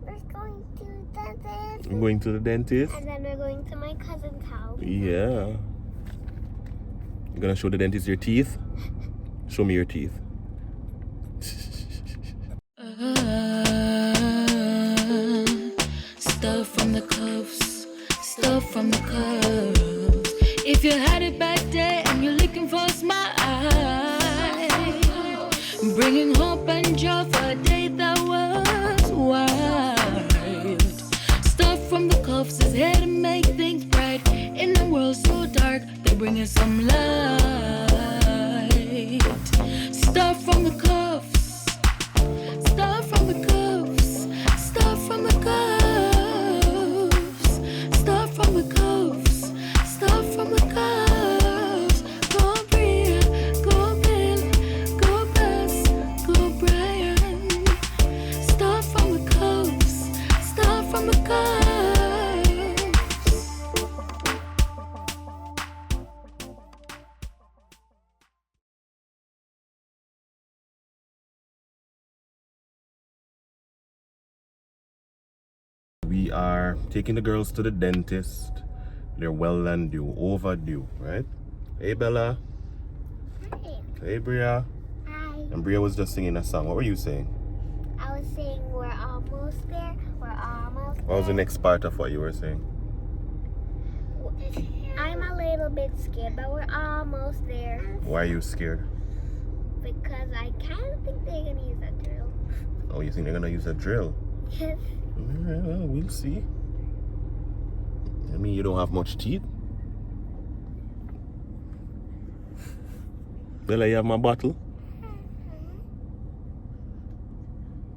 We're going to the dentist. I'm going to the dentist. And then we're going to my cousin's house. Yeah. You're gonna show the dentist your teeth? Show me your teeth. Stuff from the cuffs, stuff from the cuffs. If you had a bad day and you're looking for a smile, bringing hope and joy for a day that was wild. Stuff from the cuffs is here to make things bright. In a world so dark, they bring us some light. Stuff from the cuffs, stuff from the cuffs, stuff from the cuffs, stuff from the cuffs, stuff from the cuffs. Go Bria, go Bill, go Bess, go Brian. Stuff from the cuffs, stuff from the cuffs. We are taking the girls to the dentist. They're well and due, overdue, right? Hey Bella. Hi. Hey Bria. Hi. And Bria was just singing a song. What were you saying? I was saying we're almost there. We're almost What was the there. next part of what you were saying? I'm a little bit scared, but we're almost there. Why are you scared? Because I kind of think they're going to use a drill. Oh, you think they're gonna use a drill? Yes. Alright, well, we'll see. I mean, you don't have much teeth. Bella, you have my bottle?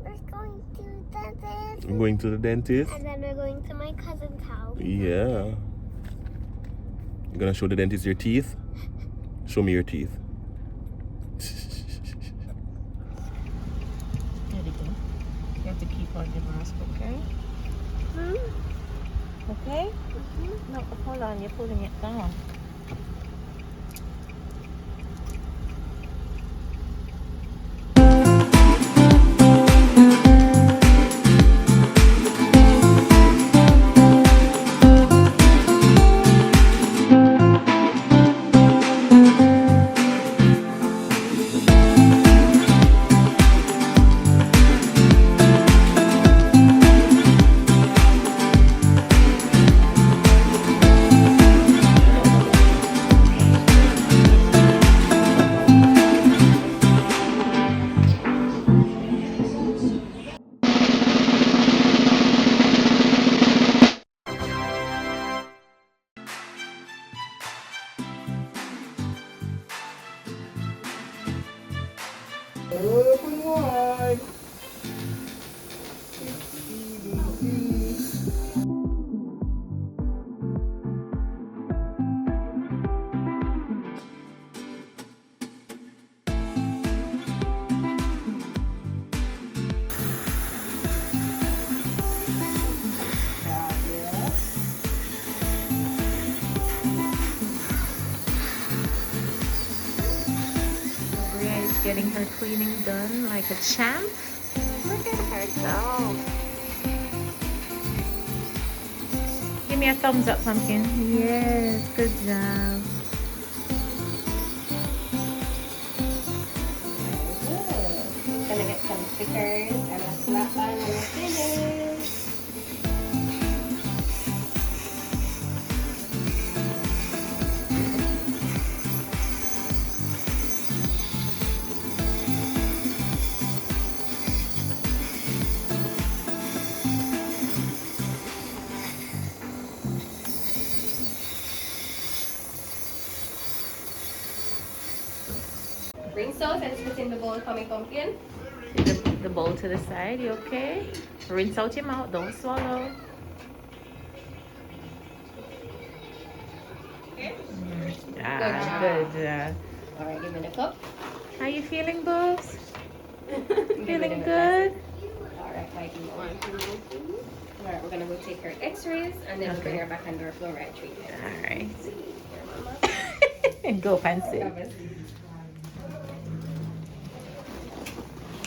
We're going to the dentist. I'm going to the dentist. And then we're going to my cousin's house. Yeah. You're gonna show the dentist your teeth? Show me your teeth. There you go. You have to keep on your mask, okay? Okay? No, hold on, you're pulling it down. Open wide. Bria is getting her cleaning done like a champ. Look at her go. Give me a thumbs up, pumpkin. Yes, good job. Gonna get some stickers and a slap on when we're finished. Rinse those and spit in the bowl for me, pumpkin. The bowl to the side, you okay? Rinse out your mouth, don't swallow. Okay. Ah, good job. Alright, give me the cup. How you feeling, boobs? Give Feeling me the good? Alright, like you want. Alright, we're gonna go take her x-rays and then we'll bring her back under our fluoride treatment. Alright. And go fancy.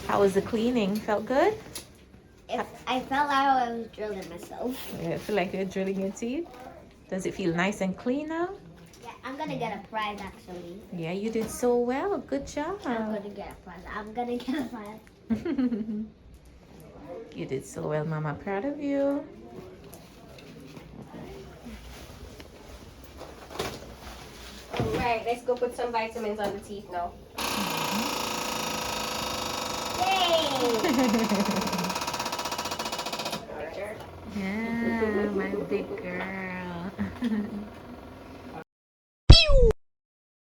How was the cleaning? Felt good? If I felt like I was drilling myself. Yeah, I feel like you're drilling your teeth. Does it feel nice and clean now? Yeah, I'm gonna get a prize actually. Yeah, you did so well. Good job. I'm gonna get a prize. I'm gonna get a prize. You did so well, Mama. Proud of you. Alright, let's go put some vitamins on the teeth now. Yay! Yeah, my big girl.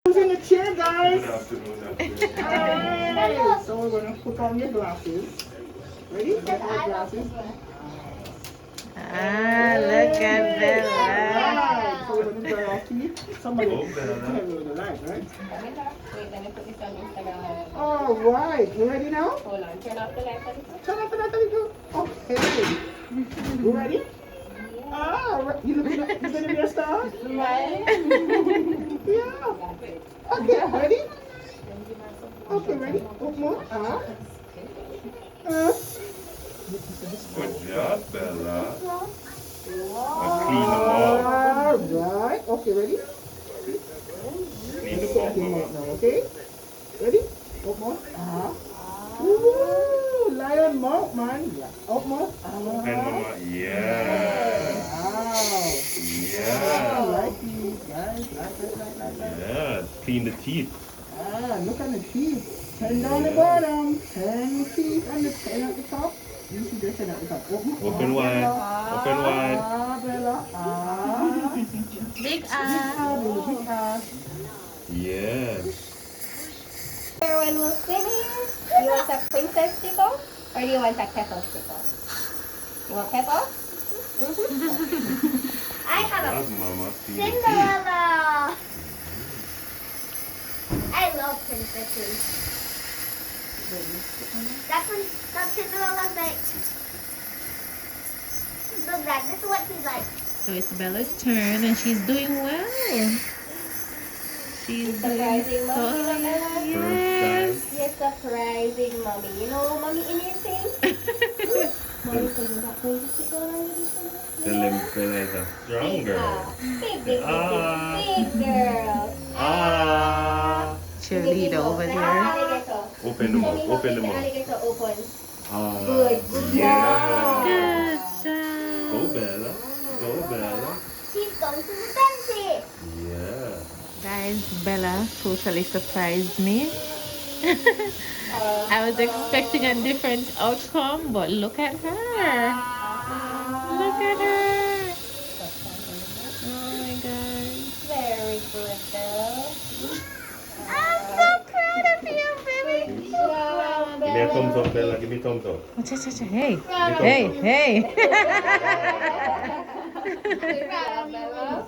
Who's in the chair, guys? Good afternoon. Alright, so we're gonna put on your glasses. Ready? Get my glasses. Ah, look at Bella. Alright, so we're gonna dry our teeth. Somebody Oh, turn Bella. with the light, right? Wait, let me put this on Instagram. Alright, you ready now? Hold on, turn off the light. Turn off the light, there you go. Okay. You ready? Ah, you gonna be a star? Smile. Yeah. Okay, ready? Okay, ready? One more. Good job, Bella. Now clean them all. Alright. Okay, ready? Clean them all, Take him Mama. out now, okay? Ready? One more. Ooh, lion mouth, man. Yeah. Up more. And Mama, yeah. Wow. Yeah. Like these, guys. Like. Yeah. Clean the teeth. Look at the teeth. Turn down the bottom. Turn the teeth and the ten at the top. You see the ten at the top. Open wide. Open wide. Bella. Big Big eye. Yes. When we're finished, you want a princess sticker or do you want a pepper sticker? You want pepper? I have a Good, Mama. Clean the teeth. Cinderella. I love princesses. That Cinderella's like. Look, Dad, this is what she's like. So it's Bella's turn and she's doing well. She's doing Surprising so mommy, Bella. yes. You're surprising mommy. You know what mommy in your thing? Mommy said you're not going to sit down on this one. Tell them Bella is a strong girl. Big girl. Ah. Cheerleader over there. Alligator. Open them up. Mommy, Open the them up. alligator open. Ah. Good Yeah. Good Go job. Bella. Go Bella. She's going to the dentist. Yeah. Guys, Bella totally surprised me. I was expecting a different outcome, but look at her. Look at her. Oh my god. Very good, girl. I'm so proud of you, baby. Good job, Give me a thumbs up, Bella. Give me a thumbs up. Hey, Bella. hey, hey. Bella.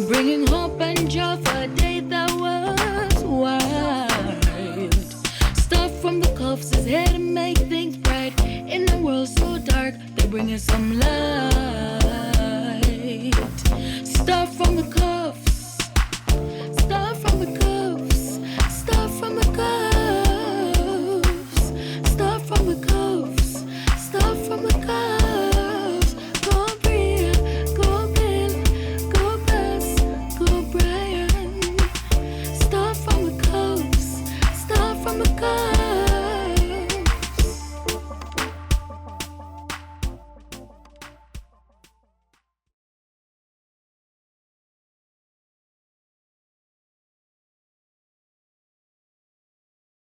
bringing hope and joy for a day that was wild. Stuff from the cuffs is here to make things bright. In a world so dark, they're bringing some light. Stuff from the cuffs